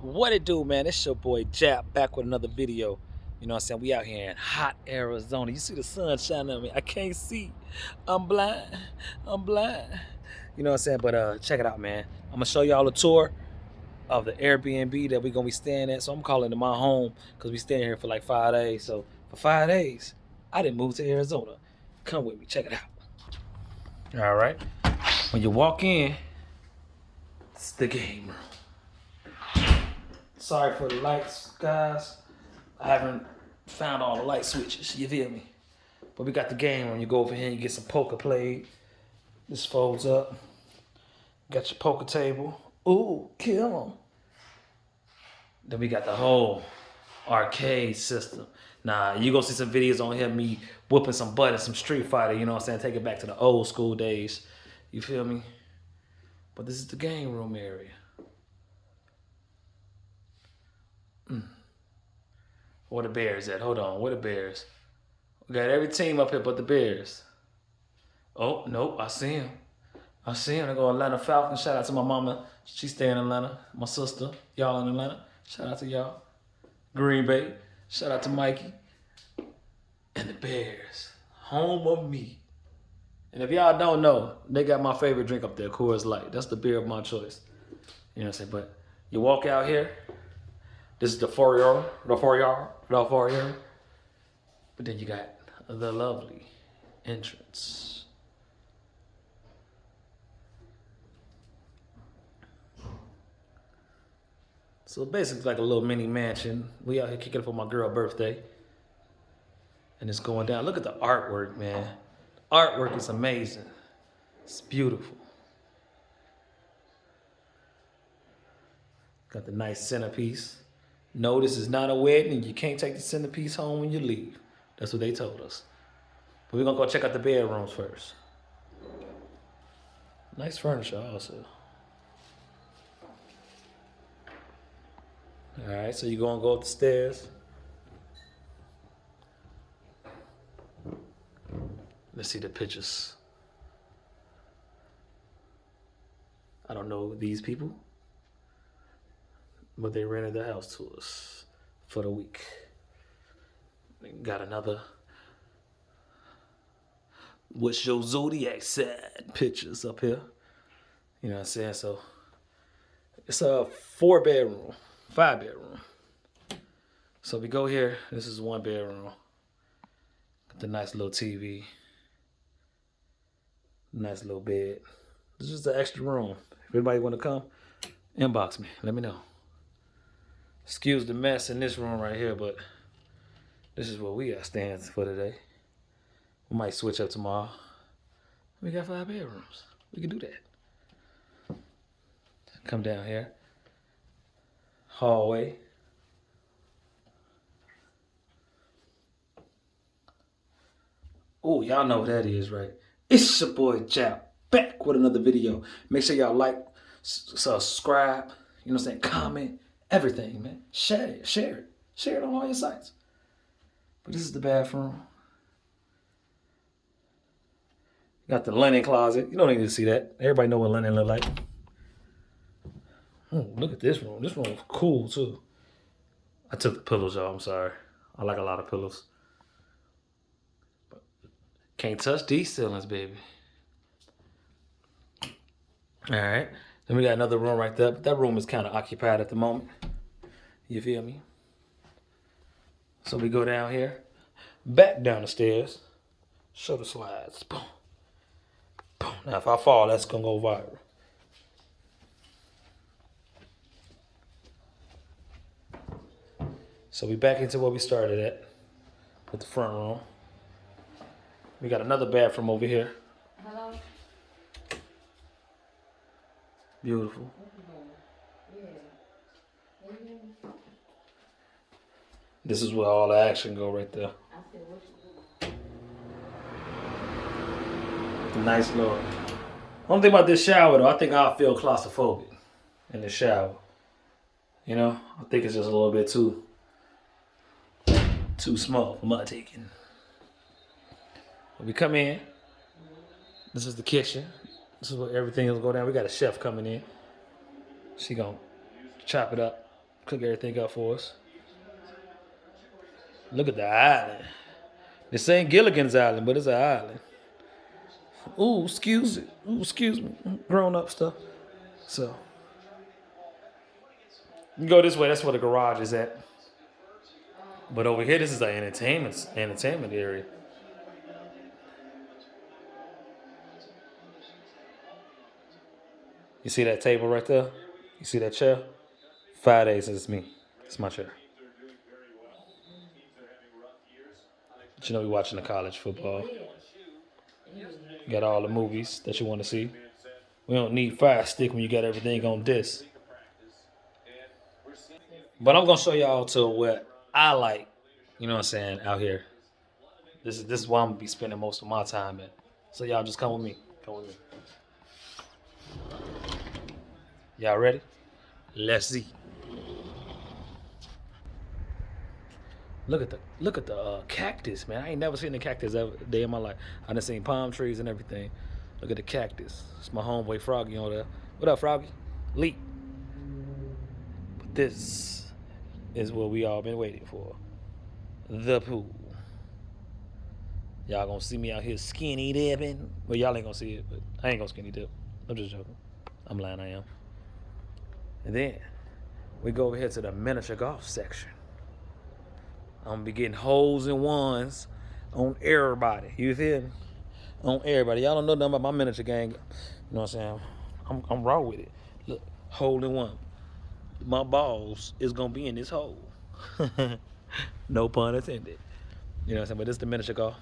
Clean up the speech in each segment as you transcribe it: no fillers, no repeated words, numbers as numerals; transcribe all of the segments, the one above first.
What it do, man? It's your boy Jap back with another video. You know what I'm saying? We out here in hot Arizona. You see the sun shining on me. I can't see. I'm blind. I'm blind. You know what I'm saying? But check it out, man. I'm gonna show y'all a tour of the Airbnb that we're gonna be staying at. So I'm calling it my home because we staying here for like 5 days. So for 5 days, I didn't move to Arizona. Come with me, check it out. All right. When you walk in, it's the game room. Sorry for the lights, guys. I haven't found all the light switches, you feel me? But we got the game room. You go over here and you get some poker played. This folds up. Got your poker table. Ooh, kill 'em. Then we got the whole arcade system. Nah, you gonna see some videos on here, me whooping some butt at some Street Fighter, you know what I'm saying? Take it back to the old school days. You feel me? But this is the game room area. Where the Bears at? Hold on, where the Bears? We got every team up here but the Bears. Oh, nope, I see him. I see him. I go Atlanta Falcons. Shout out to my mama. She stay in Atlanta. My sister. Y'all in Atlanta. Shout out to y'all. Green Bay. Shout out to Mikey. And the Bears. Home of me. And if y'all don't know, they got my favorite drink up there, Coors Light. That's the beer of my choice. You know what I'm saying? But you walk out here. This is the foyer. But then you got the lovely entrance. So basically like a little mini mansion. We out here kicking it for my girl's birthday. And it's going down. Look at the artwork, man. Artwork is amazing. It's beautiful. Got the nice centerpiece. No, this is not a wedding. You can't take the centerpiece home when you leave. That's what they told us. But we're gonna go check out the bedrooms first. Nice furniture also. All right, so you're gonna go up the stairs. Let's see the pictures. I don't know these people, but they rented the house to us for the week. Got another what's your zodiac sign pictures up here. You know what I'm saying? So it's a 4-bedroom, 5-bedroom. So we go here. This is 1 bedroom. Got the nice little TV. Nice little bed. This is the extra room. If anybody want to come, inbox me. Let me know. Excuse the mess in this room right here, but this is what we got staying for today. We might switch up tomorrow. We got 5 bedrooms. We can do that. Come down here. Hallway. Oh, y'all know what that is, right? It's your boy Jap back with another video. Make sure y'all like, subscribe, you know what I'm saying, comment, everything, man. Share it. Share it on all your sites. But this is the bathroom. Got the linen closet. You don't need to see that. Everybody know what linen look like. Look at this room. This room is cool too. I took the pillows, y'all. I'm sorry. I like a lot of pillows. But can't touch these ceilings, baby. All right. Then we got another room right there. But that room is kind of occupied at the moment. You feel me? So we go down here. Back down the stairs. Show the slides. Boom. Boom. Now if I fall, that's going to go viral. So we back into where we started at. With the front room. We got another bathroom over here. Hello? Beautiful. This is where all the action go right there. Nice little. Only thing about this shower though, I think I'll feel claustrophobic in the shower. You know, I think it's just a little bit too small for my taking. When we come in, this is the kitchen. This is where everything will go down. We got a chef coming in. She gonna chop it up. Cook everything up for us. Look at the island. This ain't Gilligan's Island, but it's an island. Ooh, excuse it. Ooh, excuse me. Grown up stuff. So you go this way. That's where the garage is at. But over here, this is an entertainment area. You see that table right there? You see that chair? 5 days is me. It's my chair. But you know we watching the college football. Got all the movies that you want to see. We don't need Fire Stick when you got everything on disc. But I'm gonna show y'all to what I like. You know what I'm saying? Out here. This is where I'm gonna be spending most of my time at. So y'all just come with me. Come with me. Y'all ready? Let's see. Look at the cactus, man. I ain't never seen a cactus ever a day in my life. I done seen palm trees and everything. Look at the cactus. It's my homeboy Froggy on there. What up, Froggy? Leap. But this is what we all been waiting for. The pool. Y'all gonna see me out here skinny dipping. Well, y'all ain't gonna see it, but I ain't gonna skinny dip. I'm just joking. I'm lying, I am. And then we go over here to the miniature golf section. I'm gonna be getting holes and ones on everybody. You feel me? On everybody. Y'all don't know nothing about my miniature gang. You know what I'm saying? I'm raw with it. Look, hole in one. My balls is gonna be in this hole. No pun intended. You know what I'm saying? But this is the miniature golf.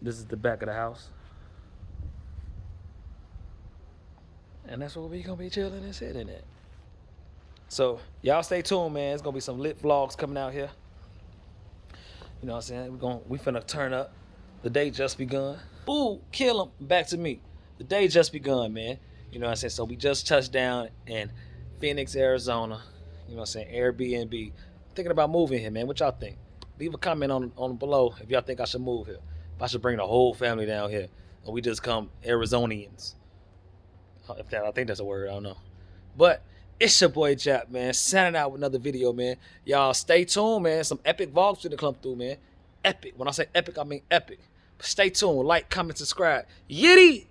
This is the back of the house. And that's where we gonna be chilling and sitting at. So y'all stay tuned, man. It's gonna be some lit vlogs coming out here. You know what I'm saying? We finna turn up. The day just begun. Ooh, kill him. Back to me. The day just begun, man. You know what I'm saying? So we just touched down in Phoenix, Arizona. You know what I'm saying? Airbnb. Thinking about moving here, man. What y'all think? Leave a comment on below if y'all think I should move here. If I should bring the whole family down here. Or we just come Arizonians. I think that's a word. I don't know. But it's your boy Jap, man. Signing out with another video, man. Y'all stay tuned, man. Some epic vlogs finna come through, man. Epic. When I say epic, I mean epic. But stay tuned. Like, comment, subscribe. Yiddy!